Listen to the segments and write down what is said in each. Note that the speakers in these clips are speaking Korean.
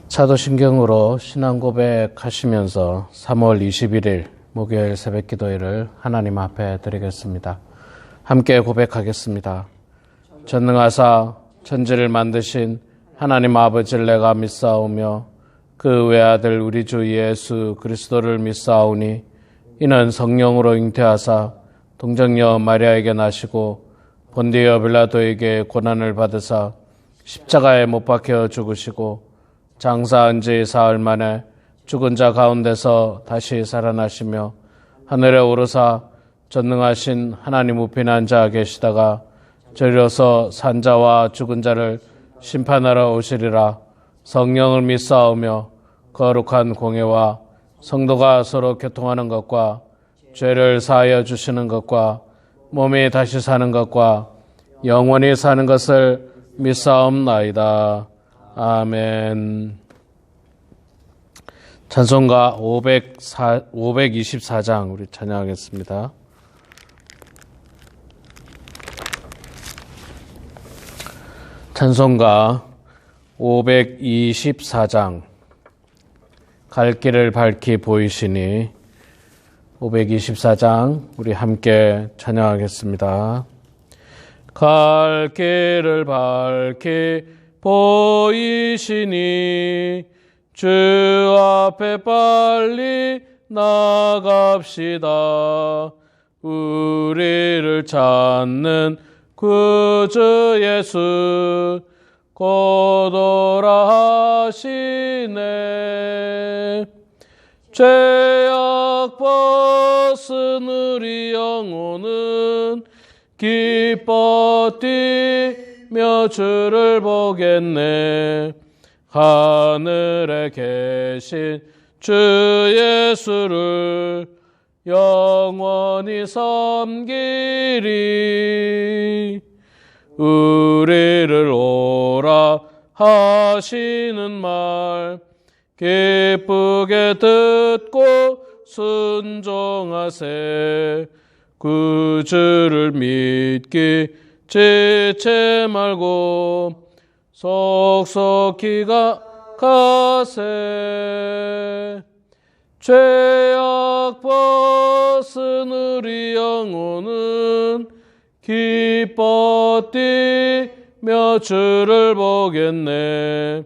사도신경으로 신앙 고백하시면서 3월 21일 목요일 새벽 기도회를 하나님 앞에 드리겠습니다. 함께 고백하겠습니다. 전능하사 천지를 만드신 하나님 아버지를 내가 믿사오며 그 외아들 우리 주 예수 그리스도를 믿사오니 이는 성령으로 잉태하사 동정녀 마리아에게 나시고 본디오 빌라도에게 고난을 받으사 십자가에 못 박혀 죽으시고 장사한 지 사흘 만에 죽은 자 가운데서 다시 살아나시며 하늘에 오르사 전능하신 하나님 우편에 앉아 계시다가 저리로서 산 자와 죽은 자를 심판하러 오시리라. 성령을 믿사오며 거룩한 공예와 성도가 서로 교통하는 것과 죄를 사하여 주시는 것과 몸이 다시 사는 것과 영원히 사는 것을 믿사옵나이다. 아멘. 찬송가 524장 우리 찬양하겠습니다. 찬송가 524장 갈 길을 밝히 보이시니 524장 우리 함께 찬양하겠습니다. 갈 길을 밝히 보이시니 주 앞에 빨리 나갑시다. 우리를 찾는 구주 예수 곧 오라 하시네. 죄악 벗은 우리 영혼은 기뻐 뛰며 주를 보겠네. 하늘에 계신 주 예수를 영원히 섬기리. 우리를 오라 하시는 말 기쁘게 듣고 순종하세. 구주를 믿기 지체 말고 속속히 가세. 죄악 벗은 우리 영혼은 기뻐 뛰며 주를 보겠네.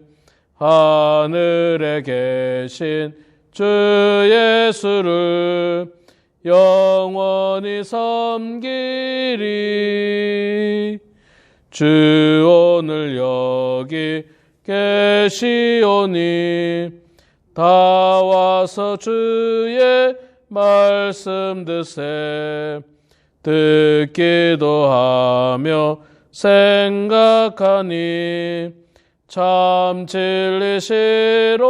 하늘에 계신 주 예수를 영원히 섬기리. 주 오늘 여기 계시오니 다 와서 주의 말씀 듣세. 듣기도 하며 생각하니 참 진리시로다.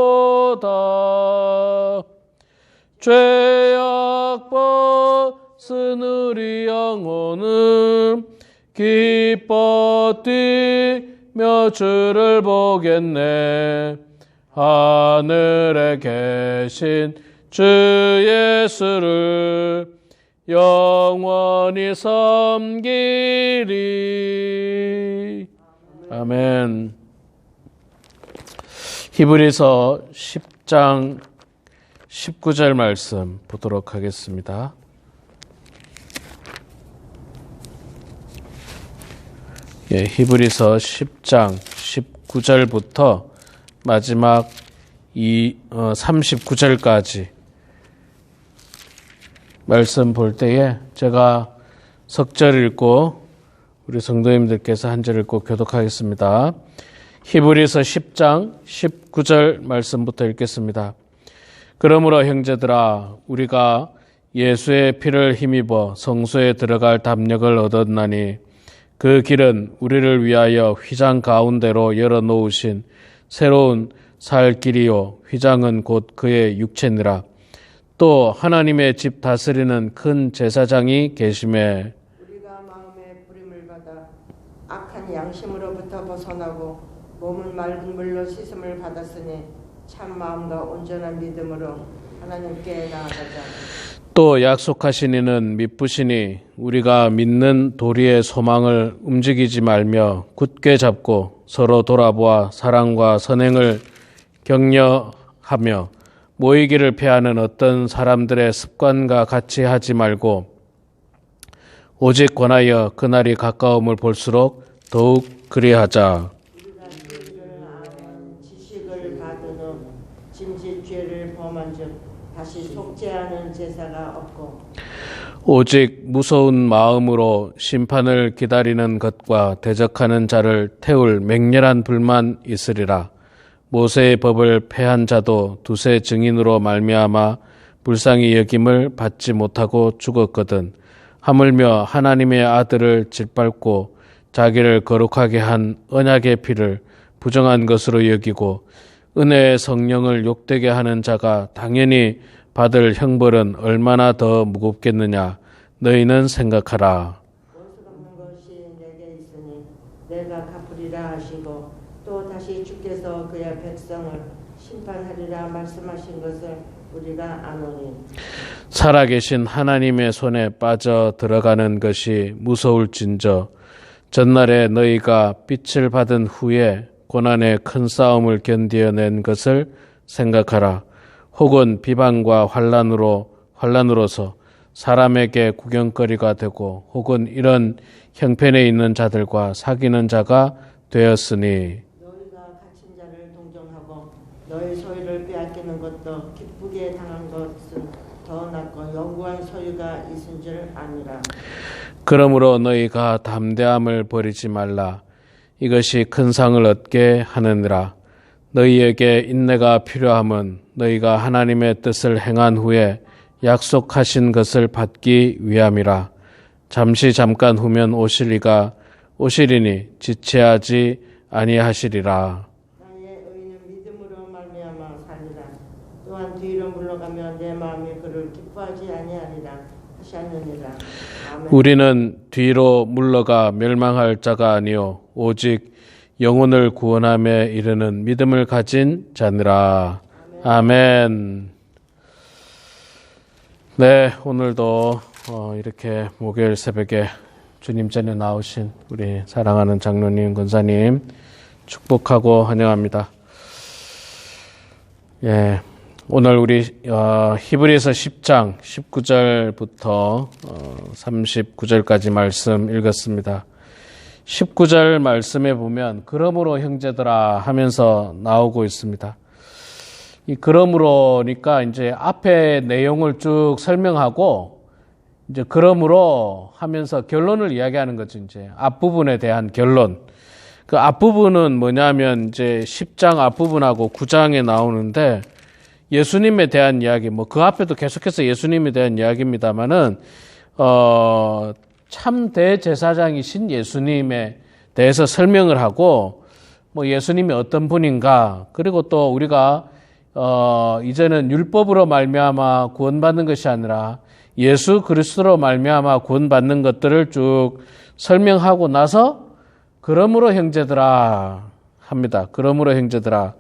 죄악 벗은 우리 영혼은 기뻐 뛰며 주를 보겠네. 하늘에 계신 주 예수를 영원히 섬기리. 아멘. 히브리서 10장 19절 말씀 보도록 하겠습니다. 히브리서 10장 19절부터 마지막 39절까지 말씀 볼 때에 제가 석절 읽고 우리 성도님들께서 한 절 읽고 교독하겠습니다. 히브리서 10장 19절 말씀부터 읽겠습니다. 그러므로 형제들아 우리가 예수의 피를 힘입어 성소에 들어갈 담력을 얻었나니 그 길은 우리를 위하여 휘장 가운데로 열어놓으신 새로운 살 길이요 휘장은 곧 그의 육체니라. 또 하나님의 집 다스리는 큰 제사장이 계심에 우리가 마음의 부림을 받아 악한 양심으로부터 벗어나고 몸을 맑은 물로 씻음을 받았으니 참 마음과 온전한 믿음으로 하나님께 나아가자. 또 약속하신 이는 미쁘시니 우리가 믿는 도리의 소망을 움직이지 말며 굳게 잡고 서로 돌아보아 사랑과 선행을 격려하며 모이기를 피하는 어떤 사람들의 습관과 같이 하지 말고 오직 권하여 그날이 가까움을 볼수록 더욱 그리하자. 우리가 죄를 아는 지식을 받은 후 짐짓 죄를 범한 즉 다시 속죄하는 제사가 없고 오직 무서운 마음으로 심판을 기다리는 것과 대적하는 자를 태울 맹렬한 불만 있으리라. 모세의 법을 폐한 자도 두세 증인으로 말미암아 불쌍히 여김을 받지 못하고 죽었거든. 하물며 하나님의 아들을 짓밟고 자기를 거룩하게 한 언약의 피를 부정한 것으로 여기고 은혜의 성령을 욕되게 하는 자가 당연히 받을 형벌은 얼마나 더 무겁겠느냐. 너희는 생각하라. 원수 갚는 것이 내게 있으니 내가 갚으리라 하시고 또 다시 주께서 그의 백성을 심판하리라 말씀하신 것을 우리가 아노니 살아계신 하나님의 손에 빠져 들어가는 것이 무서울진저 전날에 너희가 빛을 받은 후에 고난의 큰 싸움을 견디어낸 것을 생각하라. 혹은 비방과 환란으로서 사람에게 구경거리가 되고 혹은 이런 형편에 있는 자들과 사귀는 자가 되었으니 너희가 갇힌 자를 동정하고 너희 소유를 빼앗기는 것도 기쁘게 당한 것은 더 낫고 영구한 소유가 있은 줄 아니라. 그러므로 너희가 담대함을 버리지 말라. 이것이 큰 상을 얻게 하느니라. 너희에게 인내가 필요함은 너희가 하나님의 뜻을 행한 후에 약속하신 것을 받기 위함이라. 잠깐 후면 오시리니 지체하지 아니하시리라. 나의 의는 믿음으로 말미암아 살리라. 또한 뒤로 물러가면 내 마음이 그를 기뻐하지 아니하리라 하셨느니라. 아멘. 우리는 뒤로 물러가 멸망할 자가 아니요 오직 영혼을 구원함에 이르는 믿음을 가진 자니라. 아멘. 네, 오늘도 이렇게 목요일 새벽에 주님 전에 나오신 우리 사랑하는 장로님, 권사님 축복하고 환영합니다. 예, 오늘 우리 히브리서 10장 19절부터 39절까지 말씀 읽었습니다. 19절 말씀에 보면 그러므로 형제들아 하면서 나오고 있습니다. 이 그러므로니까 이제 앞에 내용을 쭉 설명하고 이제 그러므로 하면서 결론을 이야기하는 거죠. 이제 앞부분에 대한 결론. 그 앞부분은 뭐냐면 이제 10장 앞부분하고 9장에 나오는데 예수님에 대한 이야기, 뭐 그 앞에도 계속해서 예수님에 대한 이야기입니다만은 참 대제사장이신 예수님에 대해서 설명을 하고 뭐 예수님이 어떤 분인가, 그리고 또 우리가 이제는 율법으로 말미암아 구원받는 것이 아니라 예수 그리스도로 말미암아 구원받는 것들을 쭉 설명하고 나서 그러므로 형제들아 합니다. 그러므로 형제들아.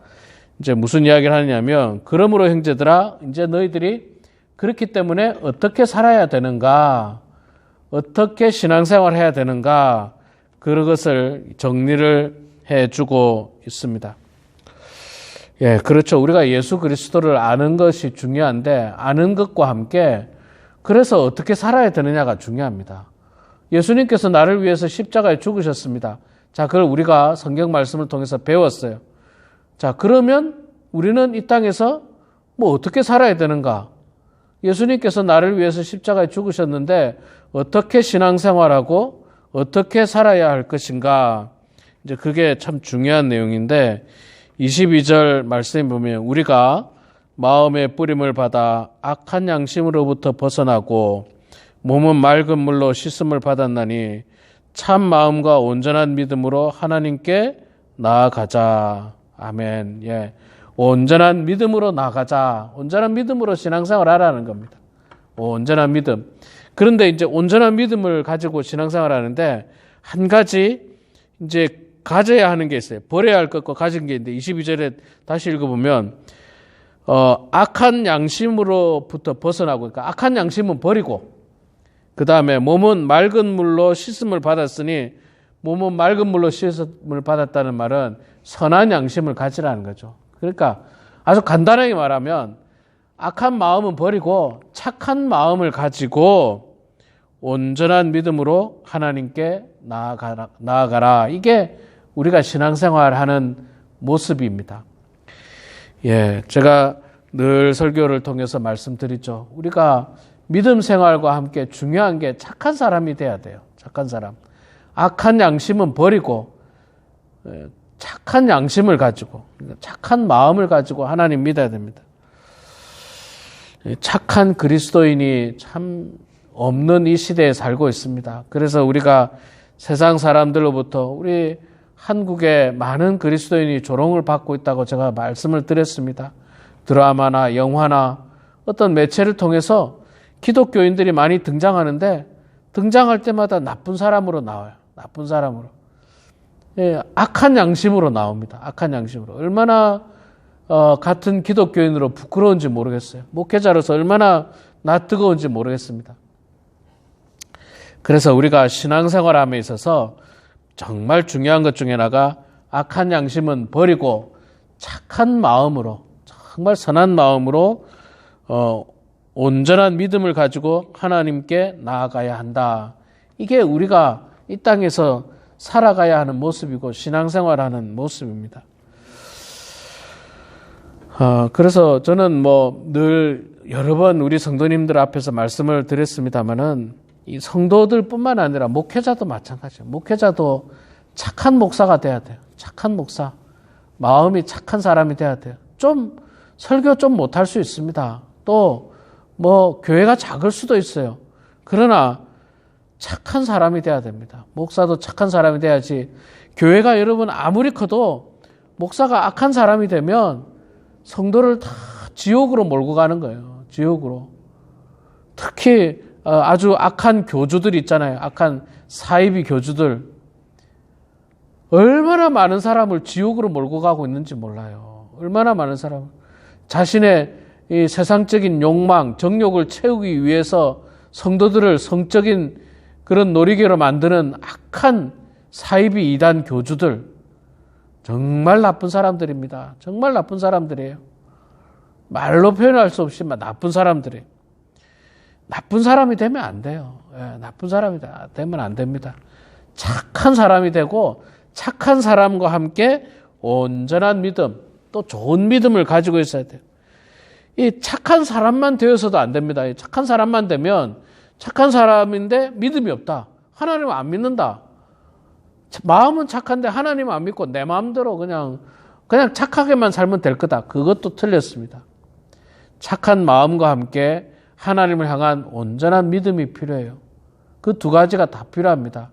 이제 무슨 이야기를 하느냐면 그러므로 형제들아 이제 너희들이 그렇기 때문에 어떻게 살아야 되는가, 어떻게 신앙생활을 해야 되는가, 그것을 정리를 해주고 있습니다. 예, 그렇죠. 우리가 예수 그리스도를 아는 것이 중요한데 아는 것과 함께 그래서 어떻게 살아야 되느냐가 중요합니다. 예수님께서 나를 위해서 십자가에 죽으셨습니다. 자, 그걸 우리가 성경 말씀을 통해서 배웠어요. 자, 그러면 우리는 이 땅에서 뭐 어떻게 살아야 되는가? 예수님께서 나를 위해서 십자가에 죽으셨는데 어떻게 신앙생활하고 어떻게 살아야 할 것인가? 이제 그게 참 중요한 내용인데 22절 말씀에 보면 우리가 마음의 뿌림을 받아 악한 양심으로부터 벗어나고 몸은 맑은 물로 씻음을 받았나니 참 마음과 온전한 믿음으로 하나님께 나아가자. 아멘. 예, 온전한 믿음으로 나아가자. 온전한 믿음으로 신앙생활 하라는 겁니다. 온전한 믿음. 그런데 이제 온전한 믿음을 가지고 신앙생활 하는데 한 가지 이제 가져야 하는 게 있어요. 버려야 할 것과 가진 게 있는데 22절에 다시 읽어보면 악한 양심으로부터 벗어나고, 그러니까 악한 양심은 버리고 그 다음에 몸은 맑은 물로 씻음을 받았으니, 몸은 맑은 물로 씻음을 받았다는 말은 선한 양심을 가지라는 거죠. 그러니까 아주 간단하게 말하면 악한 마음은 버리고 착한 마음을 가지고 온전한 믿음으로 하나님께 나아가라. 이게 우리가 신앙생활하는 모습입니다. 예, 제가 늘 설교를 통해서 말씀드리죠. 우리가 믿음 생활과 함께 중요한 게 착한 사람이 돼야 돼요. 착한 사람. 악한 양심은 버리고 착한 양심을 가지고 착한 마음을 가지고 하나님 믿어야 됩니다. 착한 그리스도인이 참 없는 이 시대에 살고 있습니다. 그래서 우리가 세상 사람들로부터 우리 한국의 많은 그리스도인이 조롱을 받고 있다고 제가 말씀을 드렸습니다. 드라마나 영화나 어떤 매체를 통해서 기독교인들이 많이 등장하는데 등장할 때마다 나쁜 사람으로 나와요. 나쁜 사람으로. 예, 악한 양심으로 나옵니다. 악한 양심으로. 얼마나 같은 기독교인으로 부끄러운지 모르겠어요. 목회자로서 얼마나 낯뜨거운지 모르겠습니다. 그래서 우리가 신앙생활함에 있어서 정말 중요한 것 중에 하나가 악한 양심은 버리고 착한 마음으로, 정말 선한 마음으로 온전한 믿음을 가지고 하나님께 나아가야 한다. 이게 우리가 이 땅에서 살아가야 하는 모습이고 신앙생활하는 모습입니다. 그래서 저는 늘 여러 번 우리 성도님들 앞에서 말씀을 드렸습니다마는 이 성도들뿐만 아니라 목회자도 마찬가지예요. 목회자도 착한 목사가 돼야 돼요. 착한 목사. 마음이 착한 사람이 돼야 돼요. 좀 설교 좀 못할 수 있습니다. 또 교회가 작을 수도 있어요. 그러나 착한 사람이 돼야 됩니다. 목사도 착한 사람이 돼야지. 교회가 여러분 아무리 커도 목사가 악한 사람이 되면 성도를 다 지옥으로 몰고 가는 거예요. 지옥으로. 특히 아주 악한 교주들 있잖아요. 악한 사이비 교주들. 얼마나 많은 사람을 지옥으로 몰고 가고 있는지 몰라요. 얼마나 많은 사람. 자신의 이 세상적인 욕망, 정욕을 채우기 위해서 성도들을 성적인 그런 놀이개로 만드는 악한 사이비 이단 교주들. 정말 나쁜 사람들입니다. 정말 나쁜 사람들이에요. 말로 표현할 수 없이 나쁜 사람들이에요. 나쁜 사람이 되면 안 돼요. 예, 나쁜 사람이 되면 안 됩니다. 착한 사람이 되고 착한 사람과 함께 온전한 믿음, 또 좋은 믿음을 가지고 있어야 돼요. 이 착한 사람만 되어서도 안 됩니다. 이 착한 사람만 되면 착한 사람인데 믿음이 없다. 하나님을 안 믿는다. 마음은 착한데 하나님은 안 믿고 내 마음대로 그냥 착하게만 살면 될 거다. 그것도 틀렸습니다. 착한 마음과 함께 하나님을 향한 온전한 믿음이 필요해요. 그 두 가지가 다 필요합니다.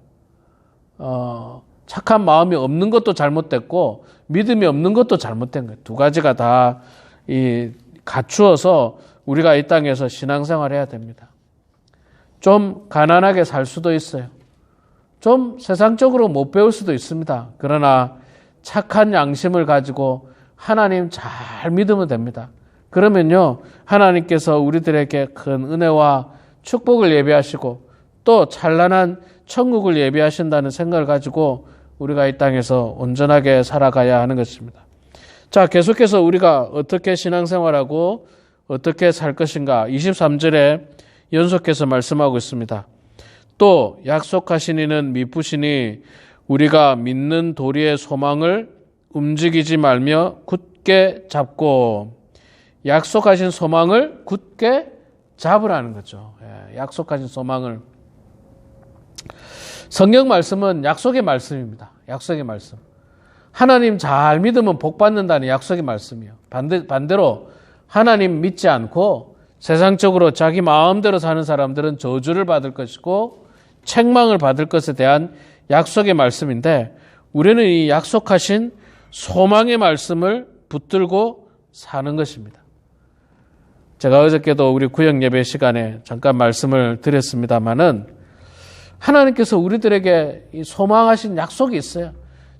착한 마음이 없는 것도 잘못됐고 믿음이 없는 것도 잘못된 거예요. 두 가지가 다 갖추어서 우리가 이 땅에서 신앙생활해야 됩니다. 좀 가난하게 살 수도 있어요. 좀 세상적으로 못 배울 수도 있습니다. 그러나 착한 양심을 가지고 하나님 잘 믿으면 됩니다. 그러면요, 하나님께서 우리들에게 큰 은혜와 축복을 예비하시고 또 찬란한 천국을 예비하신다는 생각을 가지고 우리가 이 땅에서 온전하게 살아가야 하는 것입니다. 자, 계속해서 우리가 어떻게 신앙생활하고 어떻게 살 것인가 23절에 연속해서 말씀하고 있습니다. 또 약속하신 이는 미쁘시니 우리가 믿는 도리의 소망을 움직이지 말며 굳게 잡고, 약속하신 소망을 굳게 잡으라는 거죠. 약속하신 소망을. 성경 말씀은 약속의 말씀입니다. 약속의 말씀. 하나님 잘 믿으면 복 받는다는 약속의 말씀이에요. 반대로 하나님 믿지 않고 세상적으로 자기 마음대로 사는 사람들은 저주를 받을 것이고 책망을 받을 것에 대한 약속의 말씀인데, 우리는 이 약속하신 소망의 말씀을 붙들고 사는 것입니다. 제가 어저께도 우리 구역 예배 시간에 잠깐 말씀을 드렸습니다마는 하나님께서 우리들에게 이 소망하신 약속이 있어요.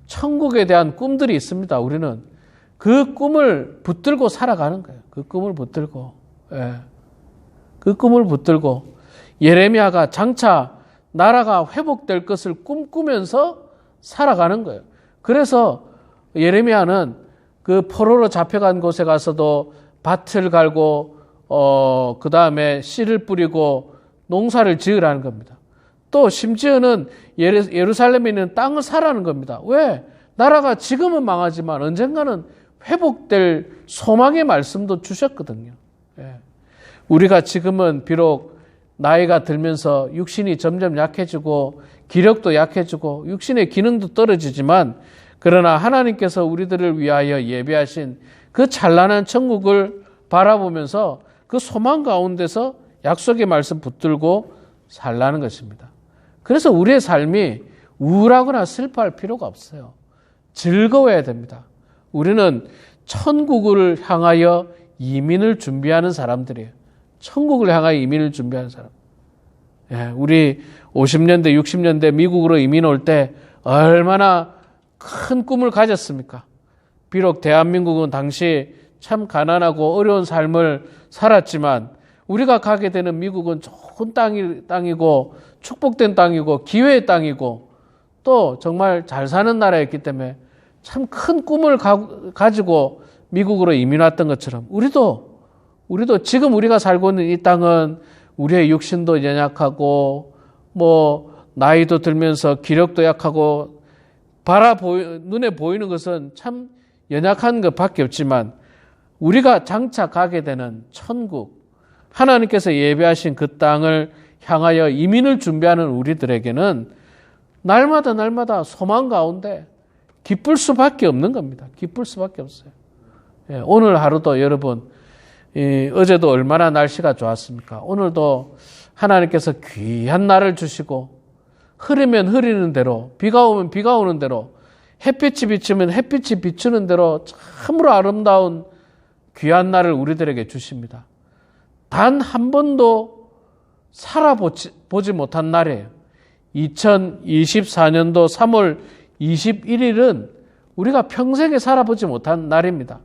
천국에 대한 꿈들이 있습니다. 우리는 그 꿈을 붙들고 살아가는 거예요. 그 꿈을 붙들고. 그 꿈을 붙들고 예레미야가 장차 나라가 회복될 것을 꿈꾸면서 살아가는 거예요. 그래서 예레미야는 그 포로로 잡혀간 곳에 가서도 밭을 갈고 그 다음에 씨를 뿌리고 농사를 지으라는 겁니다. 또 심지어는 예루살렘에 있는 땅을 사라는 겁니다. 왜? 나라가 지금은 망하지만 언젠가는 회복될 소망의 말씀도 주셨거든요. 예. 우리가 지금은 비록 나이가 들면서 육신이 점점 약해지고 기력도 약해지고 육신의 기능도 떨어지지만 그러나 하나님께서 우리들을 위하여 예비하신 그 찬란한 천국을 바라보면서 그 소망 가운데서 약속의 말씀 붙들고 살라는 것입니다. 그래서 우리의 삶이 우울하거나 슬퍼할 필요가 없어요. 즐거워야 됩니다. 우리는 천국을 향하여 이민을 준비하는 사람들이에요. 천국을 향하여 이민을 준비하는 사람. 예, 우리 50년대, 60년대 미국으로 이민 올 때 얼마나 큰 꿈을 가졌습니까? 비록 대한민국은 당시 참 가난하고 어려운 삶을 살았지만 우리가 가게 되는 미국은 좋은 땅이고 축복된 땅이고 기회의 땅이고 또 정말 잘 사는 나라였기 때문에 참 큰 꿈을 가지고 미국으로 이민 왔던 것처럼 우리도 지금 우리가 살고 있는 이 땅은 우리의 육신도 연약하고 나이도 들면서 기력도 약하고 눈에 보이는 것은 참 연약한 것밖에 없지만 우리가 장차 가게 되는 천국, 하나님께서 예비하신 그 땅을 향하여 이민을 준비하는 우리들에게는 날마다 소망 가운데 기쁠 수밖에 없는 겁니다. 기쁠 수밖에 없어요. 예, 오늘 하루도 여러분, 어제도 얼마나 날씨가 좋았습니까? 오늘도 하나님께서 귀한 날을 주시고 흐리면 흐리는 대로, 비가 오면 비가 오는 대로, 햇빛이 비치면 햇빛이 비추는 대로 참으로 아름다운 귀한 날을 우리들에게 주십니다. 단 한 번도 살아보지 못한 날이에요. 2024년도 3월 21일은 우리가 평생에 살아보지 못한 날입니다.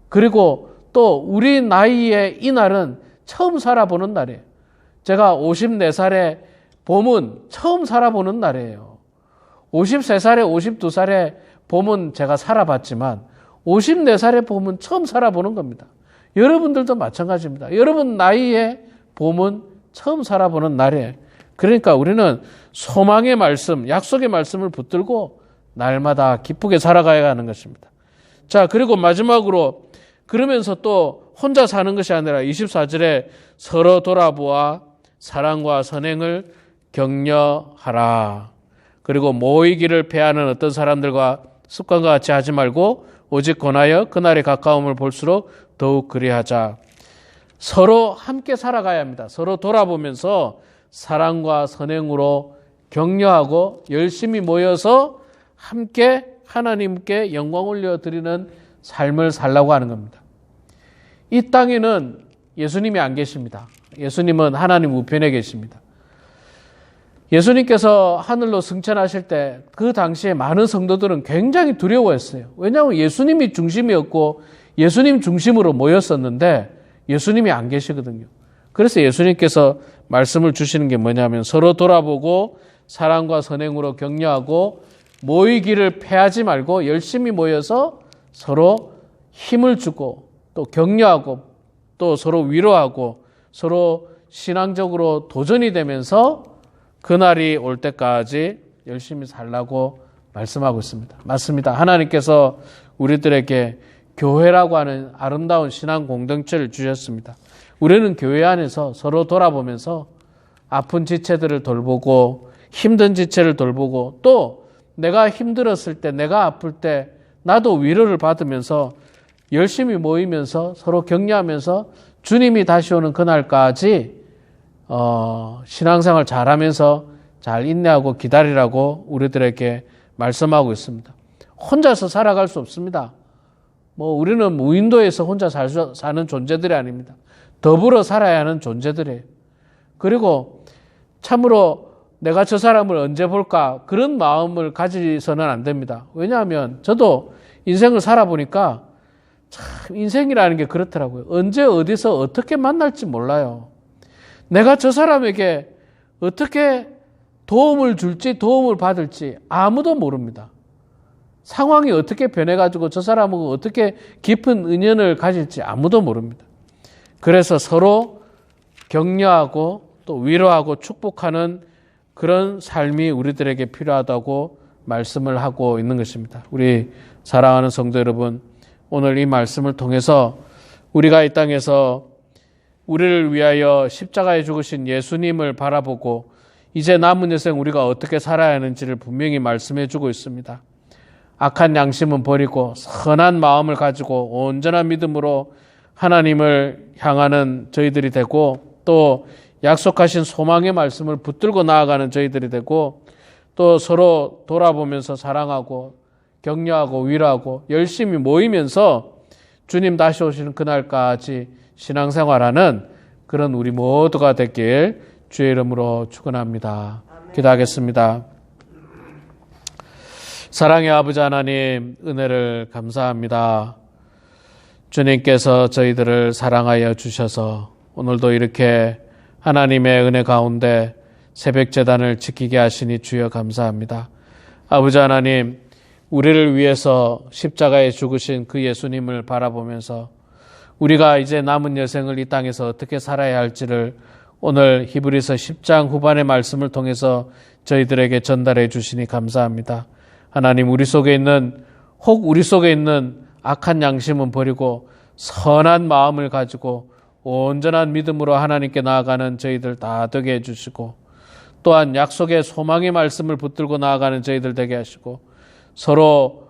그리고 또 우리 나이에 이 날은 처음 살아보는 날이에요. 제가 54살에 봄은 처음 살아보는 날이에요. 53살에 52살에 봄은 제가 살아봤지만 54살에 봄은 처음 살아보는 겁니다. 여러분들도 마찬가지입니다. 여러분 나이에 봄은 처음 살아보는 날이에요. 그러니까 우리는 소망의 말씀, 약속의 말씀을 붙들고 날마다 기쁘게 살아가야 하는 것입니다. 자, 그리고 마지막으로 그러면서 또 혼자 사는 것이 아니라 24절에 서로 돌아보아 사랑과 선행을 격려하라. 그리고 모이기를 패하는 어떤 사람들과 습관과 같이 하지 말고 오직 권하여 그날의 가까움을 볼수록 더욱 그리하자. 서로 함께 살아가야 합니다. 서로 돌아보면서 사랑과 선행으로 격려하고 열심히 모여서 함께 하나님께 영광 올려드리는 삶을 살라고 하는 겁니다. 이 땅에는 예수님이 안 계십니다. 예수님은 하나님 우편에 계십니다. 예수님께서 하늘로 승천하실 때 그 당시에 많은 성도들은 굉장히 두려워했어요. 왜냐하면 예수님이 중심이었고 예수님 중심으로 모였었는데 예수님이 안 계시거든요. 그래서 예수님께서 말씀을 주시는 게 뭐냐면 서로 돌아보고 사랑과 선행으로 격려하고 모이기를 패하지 말고 열심히 모여서 서로 힘을 주고 또 격려하고 또 서로 위로하고 서로 신앙적으로 도전이 되면서 그날이 올 때까지 열심히 살라고 말씀하고 있습니다. 맞습니다. 하나님께서 우리들에게 교회라고 하는 아름다운 신앙 공동체를 주셨습니다. 우리는 교회 안에서 서로 돌아보면서 아픈 지체들을 돌보고 힘든 지체를 돌보고 또 내가 힘들었을 때 내가 아플 때 나도 위로를 받으면서 열심히 모이면서 서로 격려하면서 주님이 다시 오는 그날까지 신앙생활 잘하면서 잘 인내하고 기다리라고 우리들에게 말씀하고 있습니다. 혼자서 살아갈 수 없습니다. 우리는 무인도에서 혼자 사는 존재들이 아닙니다. 더불어 살아야 하는 존재들이에요. 그리고 참으로 내가 저 사람을 언제 볼까 그런 마음을 가지서는 안 됩니다. 왜냐하면 저도 인생을 살아보니까 참 인생이라는 게 그렇더라고요. 언제 어디서 어떻게 만날지 몰라요. 내가 저 사람에게 어떻게 도움을 줄지 도움을 받을지 아무도 모릅니다. 상황이 어떻게 변해가지고 저 사람하고 어떻게 깊은 은연을 가질지 아무도 모릅니다. 그래서 서로 격려하고 또 위로하고 축복하는 그런 삶이 우리들에게 필요하다고 말씀을 하고 있는 것입니다. 우리 사랑하는 성도 여러분, 오늘 이 말씀을 통해서 우리가 이 땅에서 우리를 위하여 십자가에 죽으신 예수님을 바라보고 이제 남은 여생 우리가 어떻게 살아야 하는지를 분명히 말씀해 주고 있습니다. 악한 양심은 버리고 선한 마음을 가지고 온전한 믿음으로 하나님을 향하는 저희들이 되고 또 약속하신 소망의 말씀을 붙들고 나아가는 저희들이 되고 또 서로 돌아보면서 사랑하고 격려하고 위로하고 열심히 모이면서 주님 다시 오시는 그날까지 신앙생활하는 그런 우리 모두가 됐길 주의 이름으로 축원합니다. 기도하겠습니다. 사랑의 아버지 하나님, 은혜를 감사합니다. 주님께서 저희들을 사랑하여 주셔서 오늘도 이렇게 하나님의 은혜 가운데 새벽 제단을 지키게 하시니 주여 감사합니다. 아버지 하나님, 우리를 위해서 십자가에 죽으신 그 예수님을 바라보면서 우리가 이제 남은 여생을 이 땅에서 어떻게 살아야 할지를 오늘 히브리서 10장 후반의 말씀을 통해서 저희들에게 전달해 주시니 감사합니다. 하나님, 우리 속에 있는 악한 양심은 버리고 선한 마음을 가지고 온전한 믿음으로 하나님께 나아가는 저희들 다 되게 해주시고 또한 약속의 소망의 말씀을 붙들고 나아가는 저희들 되게 하시고 서로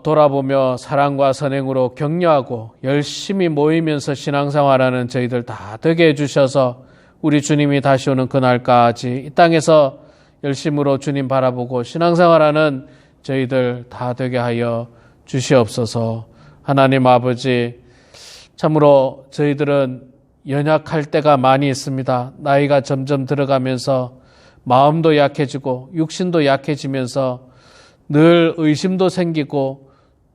돌아보며 사랑과 선행으로 격려하고 열심히 모이면서 신앙생활하는 저희들 다 되게 해주셔서 우리 주님이 다시 오는 그날까지 이 땅에서 열심으로 주님 바라보고 신앙생활하는 저희들 다 되게 하여 주시옵소서. 하나님 아버지, 참으로 저희들은 연약할 때가 많이 있습니다. 나이가 점점 들어가면서 마음도 약해지고 육신도 약해지면서 늘 의심도 생기고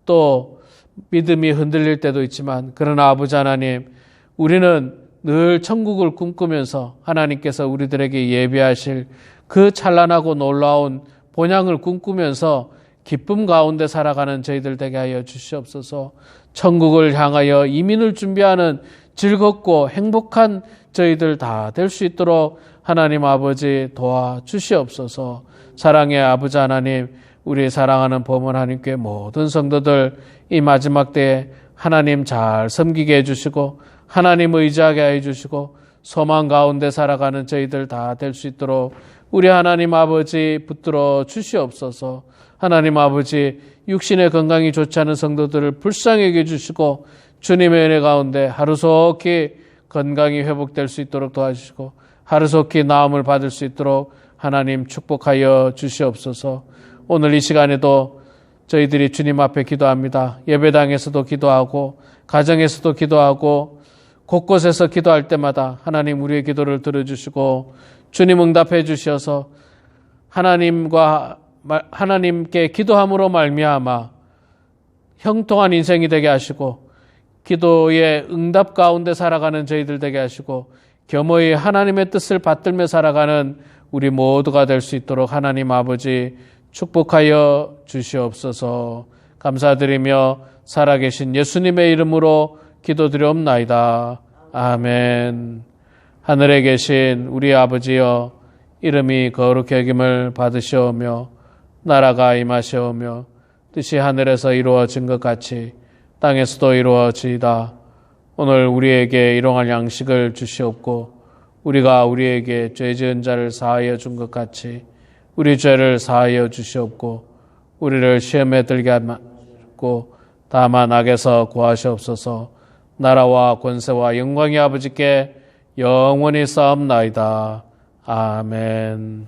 또 믿음이 흔들릴 때도 있지만 그러나 아버지 하나님, 우리는 늘 천국을 꿈꾸면서 하나님께서 우리들에게 예비하실 그 찬란하고 놀라운 본향을 꿈꾸면서 기쁨 가운데 살아가는 저희들 되게 하여 주시옵소서. 천국을 향하여 이민을 준비하는 즐겁고 행복한 저희들 다 될 수 있도록 하나님 아버지 도와주시옵소서. 사랑의 아버지 하나님, 우리 사랑하는 범원 하나님께 모든 성도들 이 마지막 때에 하나님 잘 섬기게 해주시고 하나님 의지하게 해주시고 소망 가운데 살아가는 저희들 다 될 수 있도록 우리 하나님 아버지 붙들어 주시옵소서. 하나님 아버지, 육신의 건강이 좋지 않은 성도들을 불쌍히 해주시고 주님의 은혜 가운데 하루속히 건강이 회복될 수 있도록 도와주시고 하루속히 나음을 받을 수 있도록 하나님 축복하여 주시옵소서. 오늘 이 시간에도 저희들이 주님 앞에 기도합니다. 예배당에서도 기도하고 가정에서도 기도하고 곳곳에서 기도할 때마다 하나님 우리의 기도를 들어주시고 주님 응답해 주셔서 하나님께 기도함으로 말미암아 형통한 인생이 되게 하시고 기도의 응답 가운데 살아가는 저희들 되게 하시고 겸허히 하나님의 뜻을 받들며 살아가는 우리 모두가 될 수 있도록 하나님 아버지 축복하여 주시옵소서. 감사드리며 살아계신 예수님의 이름으로 기도드리옵나이다. 아멘. 하늘에 계신 우리 아버지여, 이름이 거룩히 여김을 받으시오며 나라가 임하시오며 뜻이 하늘에서 이루어진 것 같이 땅에서도 이루어지이다. 오늘 우리에게 일용할 양식을 주시옵고 우리가 우리에게 죄 지은 자를 사하여 준 것 같이 우리 죄를 사하여 주시옵고 우리를 시험에 들게 하지 말고 다만 악에서 구하시옵소서. 나라와 권세와 영광이 아버지께 영원히 쌓옵나이다. 아멘.